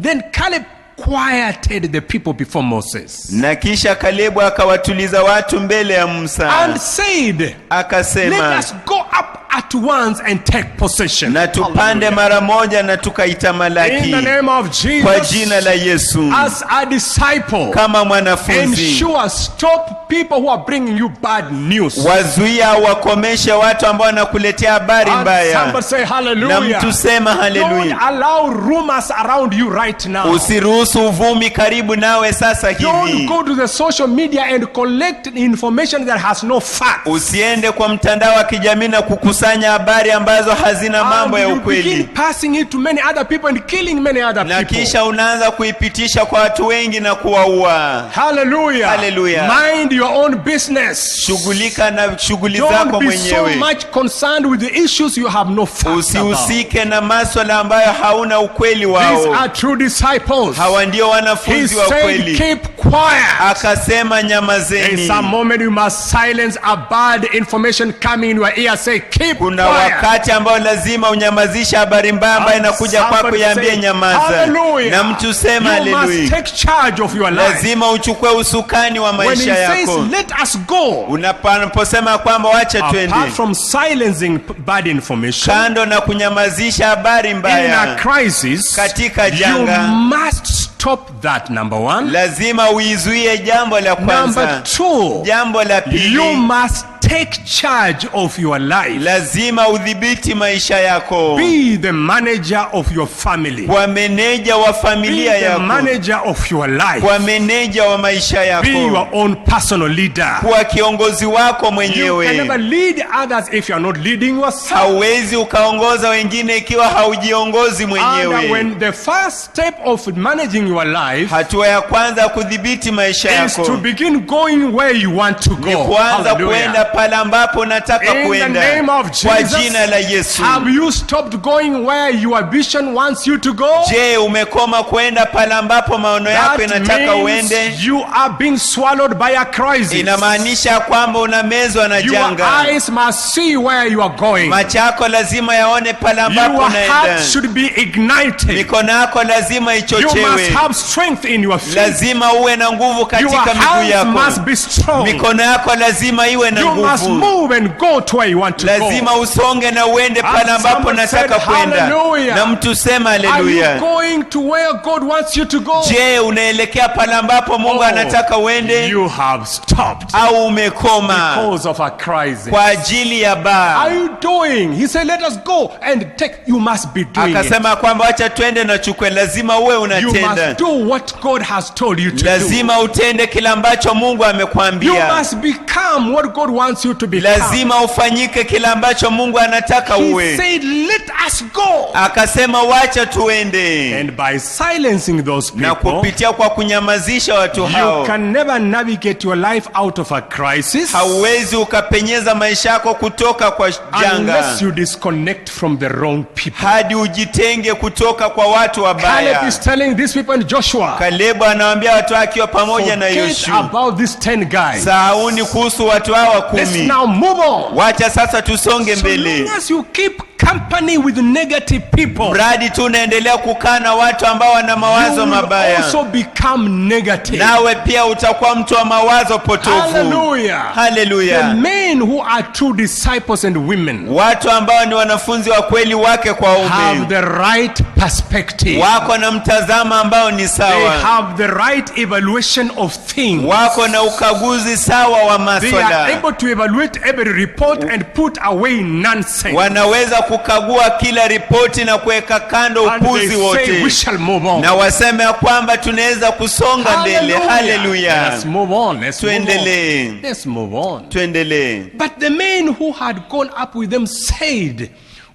then Caleb quieted the people before Moses. Na kisha Kalebu akawatuliza watu mbele ya Musa. And said, akasema, let us go up at once and take possession. Na tupande mara moja na tukaitamalaki. In the name of Jesus. Kwa jina la Yesu. As a disciple. Kama mwanafunzi. Ensure, stop people who are bringing you bad news. Wazuia, wakomeshe watu ambao wanakuletea habari mbaya. Somebody say hallelujah. Na mtu sema hallelujah. Don't allow rumors around you right now. Usiruhusu usiruhusu uvumi karibu nawe sasa Don't hivi. go to the social media and collect information that has no facts. Usiende kwa mtandao wa kijamii na kukusanya habari ambazo hazina mambo ya And you begin ukweli, passing it to many other people and killing many other na people. kisha unaanza kuipitisha kwa watu wengi na kuwaua. Hallelujah. Hallelujah. Mind your own business. Shughulika na shughuli Don't zako be so mwenyewe. much concerned with the issues you have no facts about. Usihusike na maswala ambayo hauna ukweli These wao. are true disciples. Hawa ndio He wanafunzi wa said, kweli. keep quiet. Akasema There is nyamazeni. a moment you must silence a bad information coming in your ear. Say, keep Kuna quiet. wakati ambao lazima unyamazishe habari mbaya ambayo inakuja kwako, Somebody yambie say, nyamaza. hallelujah. Na mtu sema You must haleluya. take charge of your life. Lazima uchukue usukani wa When he maisha says, yako. let us go, Unaposema kwamba wacha twende, apart from silencing bad information, kando na kunyamazisha habari in a mbaya crisis, katika you janga, must stop that, number one. lazima uizuie jambo la Number kwanza. two, Jambo la you pili, must take charge of your life. lazima udhibiti maisha yako. Be the manager of your family. Kwa meneja wa Be familia the yako, manager of your life. kwa meneja wa maisha Be yako, your own personal leader. kuwa kiongozi wako You can mwenyewe. never lead others if you are not leading yourself. Hauwezi ukaongoza wengine ikiwa haujiongozi And mwenyewe. when the first step of managing your life Hatua ya kwanza ya kudhibiti maisha is to yako begin going where you want to ni go. kuanza Hallelujah. kuenda pale ambapo unataka In the kuenda. name of Kwa Jesus, jina la Yesu. have you stopped going where your vision wants you to go? Je, umekoma kuenda pale ambapo maono yako That inataka uende? means you are being swallowed by a crisis. Inamaanisha kwamba unamezwa na Your janga. eyes must see where you are going. Macho yako lazima yaone pale ambapo Your heart unaenda. should be ignited. Mikono yako lazima You must ichochewe. have strength in your feet. Lazima uwe na nguvu Your katika miguu hands must yako. be strong. Mikono yako lazima iwe na You must nguvu. move and go to where you want to Lazima go. usonge na uende pale And ambapo someone unataka said, kwenda. hallelujah. Na mtu sema Are you haleluya. going to where God wants you to go? Je, unaelekea pale ambapo Mungu Oh, anataka uende, you have stopped au umekoma because of a crisis. kwa ajili ya Are baa? you doing? He said, let us go and take. You must be doing it. Akasema kwamba wacha twende na chukue. Lazima uwe You unatenda. must do what God has told you to do. Lazima utende kile ambacho Mungu You amekwambia. must become what God wants you to become. Lazima ufanyike kile ambacho Mungu anataka He uwe. said, let us go. Akasema wacha tuende. And by silencing those Na people, kupitia kwa kunyamazisha watu you hao, can never navigate your life out of a crisis hauwezi ukapenyeza maisha yako kutoka kwa janga unless you disconnect from the wrong people. hadi ujitenge kutoka kwa watu Caleb wabaya. is telling these people and Joshua, Kalebu anawaambia watu akiwa pamoja na forget Yoshua, about these 10 guys. sahauni kuhusu watu hawa Let's 10. now move on. Wacha sasa tusonge So mbele. long as you keep company with negative people, Mradi tu unaendelea kukaa na watu ambao wana you mawazo will mabaya, also become negative. nawe pia utakuwa mtu wa mawazo potofu. Hallelujah. The Haleluya. men who are true disciples and women Watu ambao ni wanafunzi wa kweli wake kwa have ume, the right perspective. wako na mtazamo ambao ni They sawa, have the right evaluation of things. wako na ukaguzi sawa wa They are maswala. able to evaluate every report and put away nonsense. Wanaweza kukagua kila ripoti na kuweka kando And they upuzi say wote, we shall move on. na waseme ya kwamba tunaweza kusonga mbele. Haleluya. Let's move on. Let's move on. Tuendelee, Let's move on. tuendelee. But the men who had gone up with them said,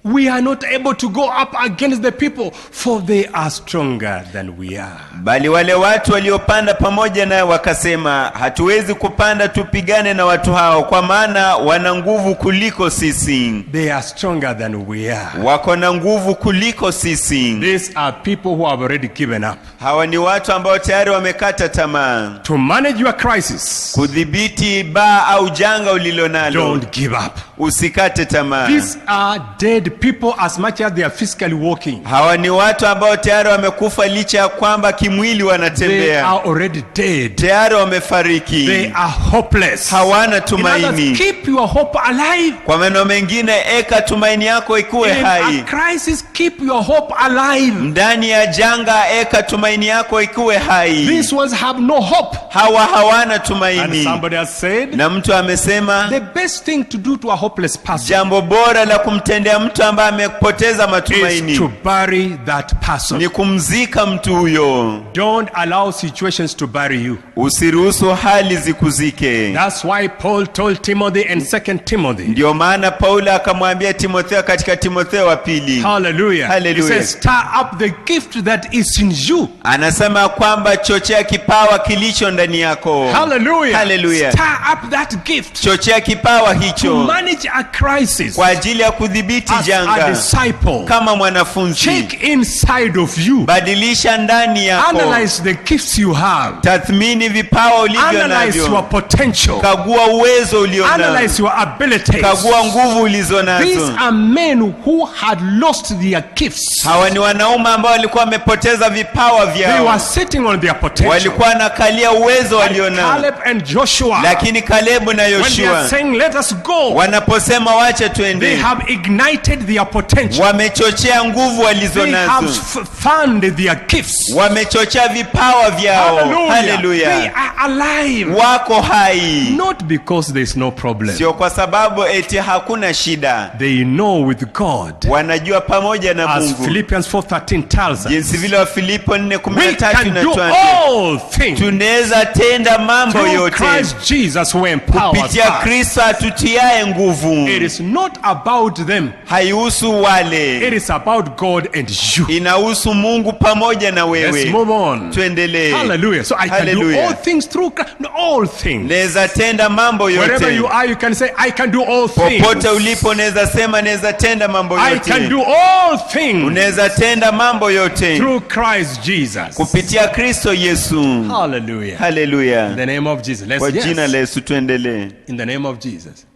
we are not able to go up against the people, for they are stronger than we are. Bali wale watu waliopanda pamoja naye wakasema, hatuwezi kupanda tupigane na watu hao, kwa maana wana nguvu kuliko sisi. They are stronger than we are. Wako na nguvu kuliko sisi. These are people who have already given up. Hawa ni watu ambao tayari wamekata tamaa. To manage your crisis, Kudhibiti baa au janga ulilonalo, don't give up. usikate tamaa. These are dead people as much as they are physically walking. Hawa ni watu ambao tayari wamekufa licha ya kwamba kimwili They wanatembea. are already dead. Tayari wamefariki. They are hopeless. Hawana In other tumaini. words, keep your hope alive. Kwa maneno mengine, eka tumaini yako ikuwe In hai. a crisis, keep your hope alive. Ndani ya janga, eka tumaini yako ikuwe hai. These ones have no hope. Hawa hawana And tumaini. somebody has said, Na mtu amesema, the best thing to do to a hopeless person jambo bora la kumtendea mtu mtu ambaye amepoteza is matumaini to bury that person. ni kumzika mtu huyo. Don't allow situations to bury you. Usiruhusu hali zikuzike. That's why Paul told Timothy in 2 Timothy. Ndio maana Paulo akamwambia Timotheo katika Timotheo wa pili. Hallelujah. Hallelujah. He says, stir up the gift that is in you. Anasema kwamba chochea kipawa kilicho ndani yako. Hallelujah. Hallelujah. Stir up that gift Chochea kipawa to hicho manage a crisis kwa ajili ya kudhibiti as a janga. disciple. Kama mwanafunzi, Check inside of you. badilisha ndani yako. Analyze the gifts you have. Tathmini vipawa ulivyo Analyze your navyo. potential. Kagua uwezo ulio nao. Analyze your abilities. Kagua nguvu ulizo These nazo. are men who had lost their gifts. Hawa ni wanaume ambao walikuwa wamepoteza vipawa They vyao. were sitting on their potential. Walikuwa wanakalia uwezo walio nao. Caleb and Joshua, Lakini Kalebu na when they are Yoshua saying let us go, wanaposema wacha they tuende, have ignited their potential. wamechochea nguvu walizo They have nazo. fanned their gifts. Wamechochea vipawa vyao. Hallelujah. They Hallelujah. are alive. Wako hai. Not because there is no problem. Sio kwa sababu eti hakuna shida. They know with God. Wanajua pamoja na As Mungu. Philippians 4:13 tells us, Jinsi vile wa Filipo we 4:13 can do inatuambia. all things Tunaweza tenda mambo through yote Christ Jesus who empowers kupitia us. Kristo atutiaye nguvu. It is not about them. Haihusu wale. It is about God and you. Inahusu Mungu pamoja na Let's wewe. move on. Tuendelee. Hallelujah. So I can do Hallelujah. all things through Christ. All things. Naweza tenda mambo Wherever you yote. are, you can say, I can do all things. Popote ulipo naweza sema naweza tenda mambo I can yote. do all things Unaweza tenda mambo yote through Christ Jesus. kupitia Kristo Yesu. Hallelujah. In Hallelujah. the name of Jesus. Kwa Let's jina la yes. Yesu tuendelee. In the name of Jesus.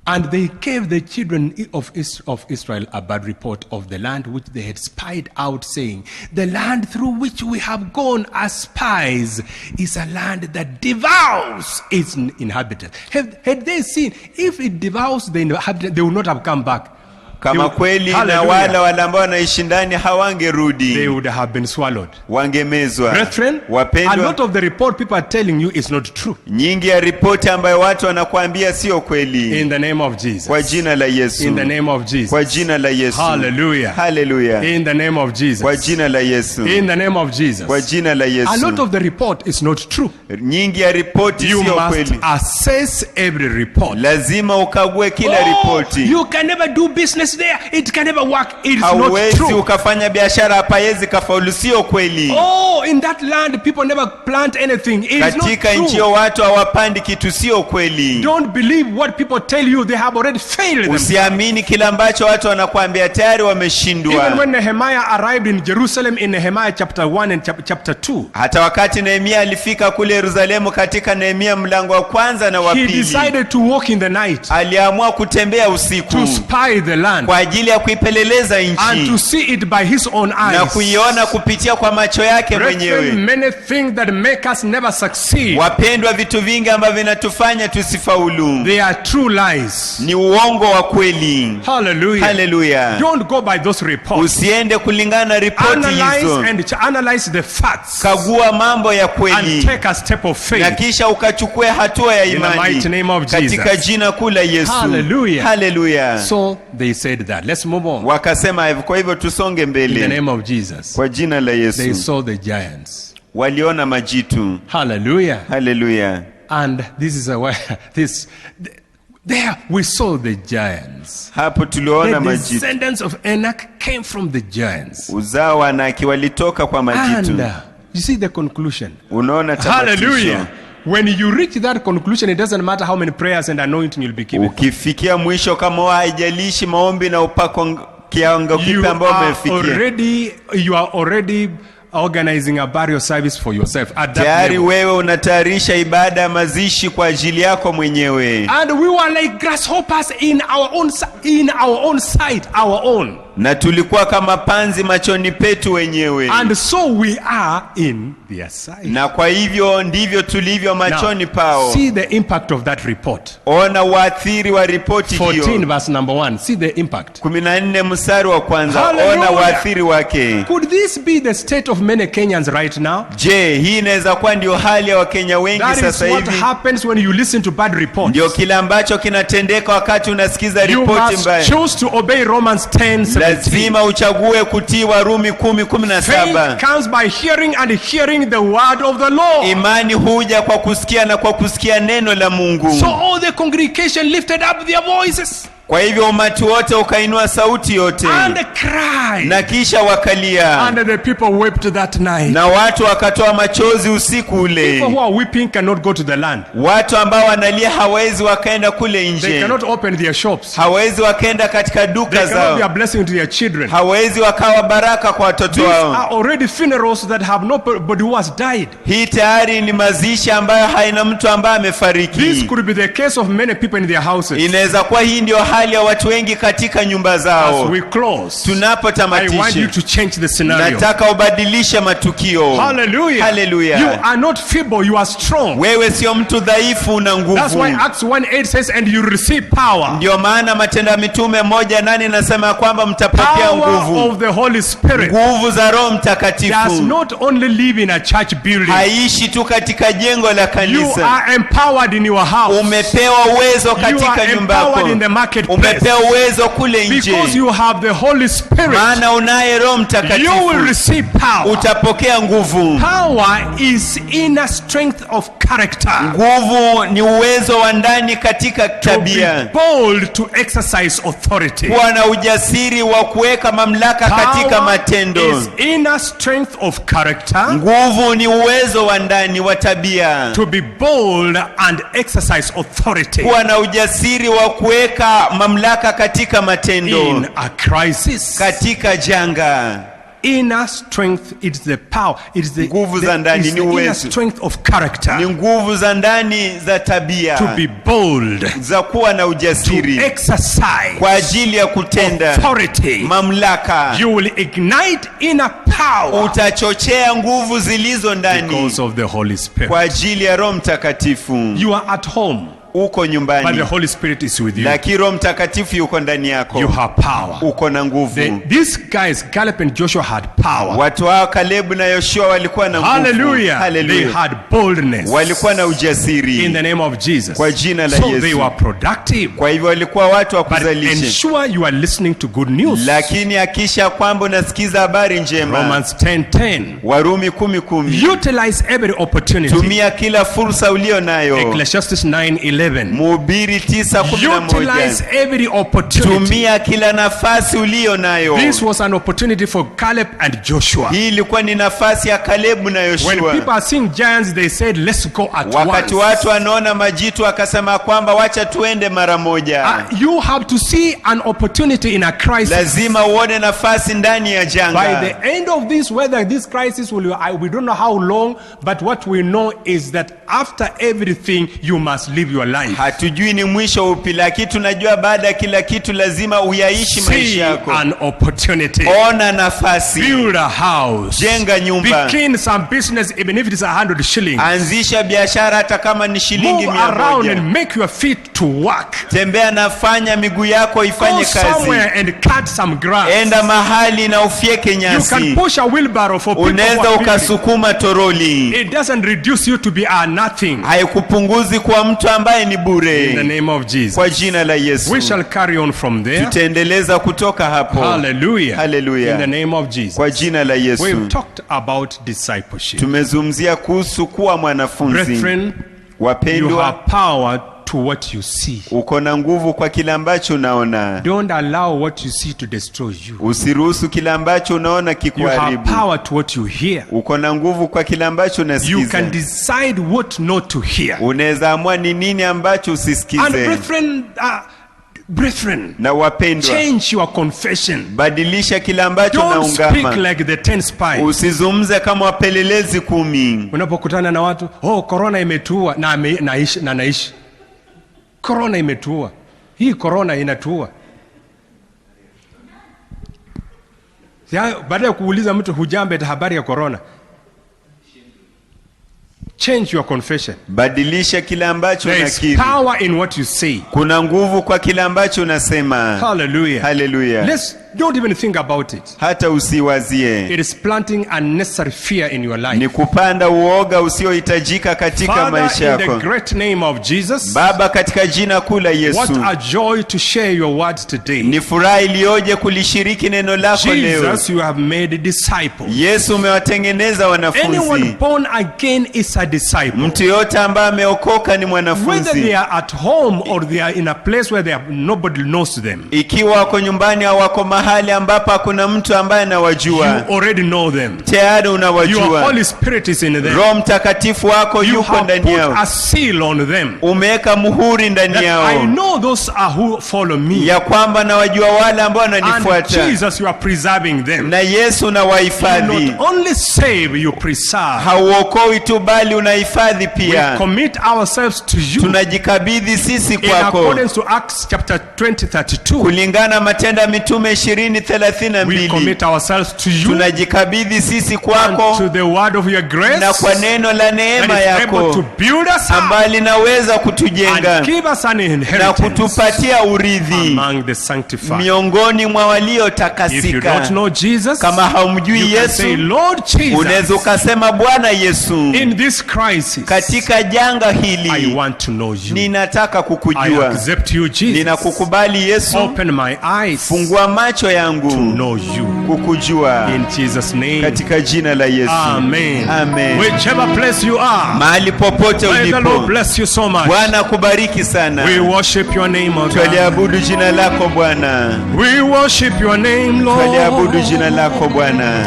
And they gave the children of Israel a bad report of the land which they had spied out, saying, the land through which we have gone as spies is a land that devours its inhabitants. Had they seen, if it devours the inhabitants, they would not have come back. Kama kweli na wale ambao wanaishi ndani They hawangerudi, would have been swallowed. wangemezwa. Brethren, a Wapendwa, lot of the report people are telling you is not true. nyingi ya ripoti ambayo watu wanakuambia sio kweli. In the name of Jesus. Kwa jina la Yesu. In the name of Jesus. Kwa jina la Yesu. Hallelujah. Hallelujah. In the name of Jesus. Kwa jina la Yesu. In the name of Jesus. Kwa jina la Yesu. A lot of the report is not true. Nyingi ya ripoti You sio must kweli. assess every report. Lazima ukague kila Oh, ripoti. you can never do business there. It can never work. It's not Hauwezi true. ukafanya biashara hapa yezi kafaulu, sio kweli. Oh, in that land people never plant anything. It is not Katika nchi true. hiyo watu hawapandi kitu, sio kweli. Don't believe what people tell you. They have already failed them. Usiamini kila ambacho watu wanakuambia, tayari Even wameshindwa. when Nehemiah arrived in Jerusalem in Nehemiah chapter 1 and chapter 2, Hata wakati Nehemia alifika kule Yerusalemu katika Nehemia mlango wa kwanza na wa he pili, decided to walk in the night aliamua kutembea usiku to spy the land kwa ajili ya kuipeleleza and to nchi see it by his own na eyes. kuiona kupitia kwa macho yake Brethren, mwenyewe. many things that make us never succeed, Wapendwa, vitu vingi ambavyo vinatufanya tusifaulu they are true lies. ni uongo wa kweli. Hallelujah. Hallelujah. Don't go by those reports. Usiende kulingana na ripoti hizo. Analyze the facts Kagua mambo ya and kweli take a step of na faith. kisha ukachukue hatua ya In the imani mighty name of katika Jesus. jina kuu la Yesu. Hallelujah. Hallelujah. So they said that. Let's move on. Wakasema hivyo, kwa hivyo tusonge In the mbele name of Jesus. kwa jina la They Yesu. saw the giants. Waliona majitu. Hallelujah. Hallelujah. And this is there we saw the giants. Hapo tuliona The majitu. descendants of Enoch came from the giants. Uzao wa Anaki walitoka kwa majitu. And you see the conclusion. Unaona Hallelujah. tamatisho. When you reach that conclusion, it doesn't matter how many prayers and anointing you'll be given. Ukifikia mwisho, kama haijalishi maombi na upako kiwango kipi ambao umefikia, You are already organizing a burial service for yourself at that tayari level. wewe unatayarisha ibada ya mazishi kwa ajili yako mwenyewe. And we were like grasshoppers in our own sight, our own. na tulikuwa kama panzi machoni petu wenyewe, and so we are in their sight. na kwa hivyo ndivyo tulivyo machoni pao. See the impact of that report. Ona waathiri wa ripoti 14 hiyo. verse number 1. See the impact. 14 mstari wa kwanza. Hallelujah. Ona waathiri wake. Could this be the state of many Kenyans right now? Je, hii inaweza kuwa ndio hali ya Wakenya wengi That is sasa what hivi? happens when you listen to bad reports. Ndio kile ambacho kinatendeka wakati unasikiza You ripoti must mbaya. choose to obey Romans 10:17. Lazima uchague kutii Warumi 10:17. Faith comes by hearing, and hearing the word of the Lord. Imani huja kwa kusikia na kwa kusikia neno la Mungu. So all the congregation lifted up their voices Kwa hivyo umati wote ukainua sauti yote and cried, na kisha wakalia, and the people wept that night. na watu wakatoa machozi usiku People ule. who are weeping cannot go to the land. Watu ambao wanalia hawezi wakaenda kule They nje, cannot open their shops. hawezi wakaenda katika They duka cannot be a zao, blessing to their children. hawezi wakawa baraka kwa watoto These wao. are already funerals that have nobody who has died. Hii tayari ni mazishi ambayo haina mtu ambaye This amefariki. could be the case of many people in their houses. Inaweza kuwa hii ndio hali ya watu wengi katika nyumba As zao. we close, I want you Tunapotamatisha, to change the scenario. nataka ubadilishe matukio. Hallelujah. Hallelujah. You are not feeble, you are strong. Wewe sio mtu dhaifu, una That's nguvu. why Acts 1:8 says, and you receive power. Ndio maana Matendo ya Mitume 1:8 nasema kwamba mtapokea Power nguvu. of the Holy Spirit Nguvu za Roho does Mtakatifu. not only live in a church building. Haishi tu katika jengo la You kanisa. are empowered in your house. Umepewa uwezo You katika are nyumba yako. empowered in the marketplace. Umepewa uwezo kule Because nje. you have the Holy Spirit. Maana unaye Roho You will Mtakatifu. receive power. Utapokea nguvu. Power is inner strength of character. Nguvu ni uwezo wa ndani katika To be tabia. bold to exercise authority. Kuwa na ujasiri wa kuweka mamlaka katika Power matendo. is inner strength of character. Nguvu ni uwezo wa ndani wa tabia. To be bold and exercise authority Kuwa na ujasiri wa kuweka mamlaka katika matendo. in a crisis. Katika janga. Inner strength is the power. It is the, Nguvu za ndani it's ni the inner uwezo. strength of character. Ni nguvu za ndani za tabia. To be bold. Za kuwa na To ujasiri. exercise Kwa ajili ya kutenda authority. mamlaka. You will ignite inner power Utachochea nguvu zilizo ndani. because of the Holy Spirit. Kwa ajili ya Roho Mtakatifu. You are at home, Uko but the nyumbani, Holy Spirit is with you. lakini Roho Mtakatifu yuko ndani yako. You have power. Uko na nguvu. These guys, Caleb and Joshua, had power. Watu hao Kalebu na Yoshua walikuwa na nguvu. Hallelujah. They Hallelujah. had boldness Walikuwa na in ujasiri. the name of Jesus. Kwa jina la So Yesu. they were productive. Kwa hivyo walikuwa watu wa But kuzalisha. ensure you are listening to good news. Lakini hakisha kwamba unasikiza habari njema. Romans 10:10. Warumi 10:10. Utilize every opportunity. Tumia kila fursa ulio nayo. Ecclesiastes 9:11. Mhubiri 9:11. Utilize every opportunity. Tumia kila nafasi ulio nayo. This was an opportunity for Caleb and Joshua. Hii ilikuwa ni nafasi ya Kalebu na When Yoshua. people are seeing giants, they said, let's go at Wakati once. watu wanaona majitu akasema kwamba wacha tuende mara moja. You have to see an opportunity in a crisis. Lazima uone nafasi ndani ya By janga. the end of this, whether this crisis will, we don't know how long, but what we know is that after everything, you must live your life. Hatujui ni mwisho upi, lakini tunajua baada ya kila kitu lazima uyaishi maisha See yako. an opportunity. Ona nafasi. Build a house. Jenga nyumba. Begin some business, even if it is 100 shillings. Anzisha biashara hata kama ni shilingi Move around 100. and make your feet to work. Tembea na fanya miguu yako ifanye Go kazi. somewhere and cut some grass. Enda mahali na ufyeke You can nyasi. push a wheelbarrow for people who Unaweza are busy. ukasukuma toroli. It doesn't reduce you to be a nothing. Haikupunguzi kwa mtu ambaye ni In the bure. name of Jesus. Kwa jina la Yesu. We shall carry on from there. Tutaendeleza kutoka hapo. Hallelujah. Hallelujah. In the name of Jesus. Kwa jina la We've Yesu. talked about discipleship. Tumezungumzia kuhusu kuwa mwanafunzi. Brethren, you Wapendwa, have power to what you see. uko na nguvu kwa kile ambacho unaona. Don't allow what you see to destroy you. Usiruhusu kile ambacho unaona You have kikuharibu. power to what you hear. Uko na nguvu kwa kile ambacho You unasikiza. can decide what not to hear. Unaweza amua ni nini ambacho And usisikize. brethren, Na wapendwa, change your confession. badilisha kile ambacho Don't speak unaungama. like the 10 spies. Usizungumze kama wapelelezi 10. Unapokutana na watu, corona imetuua na naishi. Corona imetuua. Hii corona inatuua. Baada ya kuuliza mtu hujambe habari ya corona, change your confession. Badilisha kile ambacho There is unakiri. power in what you say. Kuna nguvu kwa kile ambacho unasema. Hallelujah. Hallelujah. Don't even think about it. Hata usiwazie. It is planting unnecessary fear in your life. Ni kupanda uoga usiohitajika katika maisha Father, in yako. the great name of Jesus, Baba, katika jina kuu la Yesu. what a joy to share your words today. Ni furaha iliyoje kulishiriki neno lako leo. Jesus, you have made disciples. Yesu, umewatengeneza wanafunzi. Anyone born again is a disciple. Mtu yote ambaye ameokoka ni Whether mwanafunzi. they are at home or they are in a place where nobody knows them. Ikiwa wako nyumbani au wako mahali ambapo hakuna mtu ambaye anawajua. You already know them. Tayari unawajua. Your Holy Spirit is in them. Roho Mtakatifu wako You yuko have ndani put yao. a seal on them. Umeweka muhuri ndani That yao. I know those are who follow me. Ya kwamba nawajua wale ambao And wananifuata. Jesus, you are preserving them. Na Yesu You unawahifadhi. not only save, you preserve. Hauokoi tu bali unahifadhi We pia. commit ourselves to you. Tunajikabidhi sisi In kwako. accordance to Acts chapter 20:32. Kulingana Matendo ya Mitume We 20:32. commit ourselves to you. Tunajikabidhi sisi And kwako to the word of your grace. na kwa neno la That neema is able to yako build us up ambayo linaweza kutujenga and give us an na inheritance kutupatia urithi among the sanctified. miongoni mwa If you waliotakasika. don't know Jesus, Kama haumjui you can say, Yesu, Lord unaweza Jesus, ukasema, Bwana Yesu, in this crisis, katika janga I hili want to know you. ninataka I kukujua. accept you, Jesus. Ninakukubali Yesu, Open my eyes fungua macho to yangu know you. kukujua, In Jesus' name. katika jina la Yesu. Amen. Amen. Whichever place you are, Mahali popote may the Lord ulipo, bless you so much. Bwana kubariki sana. We worship your name, O God. Twaliabudu jina lako Bwana. We worship your name, Twaliabudu Lord. jina lako Bwana.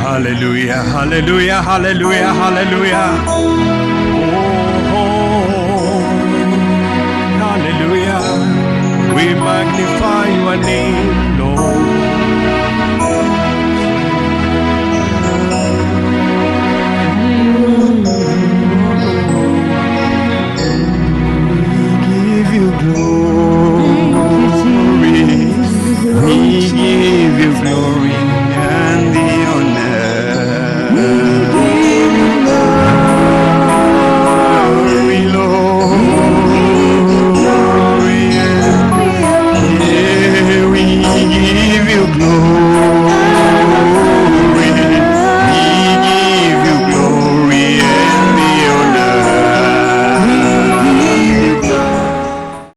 Hallelujah, hallelujah, hallelujah, hallelujah. Oh, hallelujah. We magnify your name.